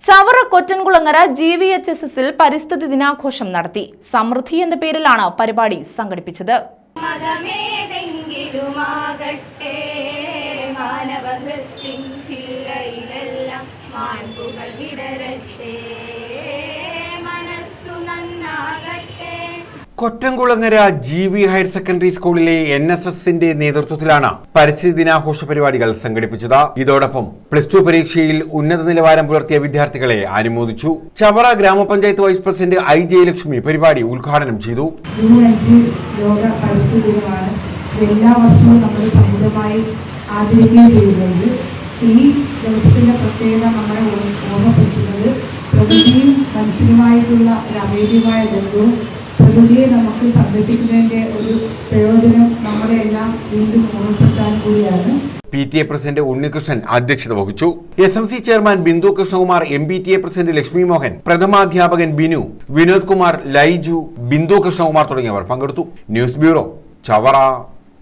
ചവറ കൊറ്റൻകുളങ്ങര GVHSSൽ പരിസ്ഥിതി ദിനാഘോഷം നടത്തി. സമൃദ്ധി എന്ന പേരിലാണ് പരിപാടി സംഘടിപ്പിച്ചത്. കൊറ്റൻകുളങ്ങര GV ഹയർ സെക്കൻഡറി സ്കൂളിലെ NSSന്റെ നേതൃത്വത്തിലാണ് പരിസ്ഥിതി ദിനാഘോഷ പരിപാടികൾ സംഘടിപ്പിച്ചത്. ഇതോടൊപ്പം +2 പരീക്ഷയിൽ ഉന്നത നിലവാരം പുലർത്തിയ വിദ്യാർത്ഥികളെ അനുമോദിച്ചു. ചവറ ഗ്രാമപഞ്ചായത്ത് വൈസ് പ്രസിഡന്റ് I ജയലക്ഷ്മി പരിപാടി ഉദ്ഘാടനം ചെയ്തു. ലോക പരിസ്ഥിതി ദിനമാണ്. എല്ലാ വർഷവും നമ്മൾ സമുദ്രമായി ആചരിക്കുകയും ചെയ്യുന്നുണ്ട്. ഈ ദിവസത്തിന്റെ പ്രത്യേകത നമ്മളെ ഓർമ്മപ്പെടുത്തുന്നത് പ്രകൃതിയും മനുഷ്യനുമായിട്ടുള്ള ഒരു അഭേദ്യമായ ബന്ധവും പ്രകൃതിയെ നമുക്ക് സംരക്ഷിക്കുന്നതിന്റെ ഒരു പ്രയോജനം നമ്മളെ എല്ലാം വീണ്ടും ഓർമ്മപ്പെടുത്താൻ കൂടിയാണ്. PTA പ്രസിഡന്റ് ഉണ്ണികൃഷ്ണൻ അധ്യക്ഷത വഹിച്ചു. SMC chairman Bindu Krishnakumar, MPTA president Lakshmi Mohan, പ്രഥമാധ്യാപകൻ ബിനു, വിനോദ് കുമാർ, ലൈജു, ബിന്ദു കൃഷ്ണകുമാർ തുടങ്ങിയവർ പങ്കെടുത്തു. News bureau, Chavara.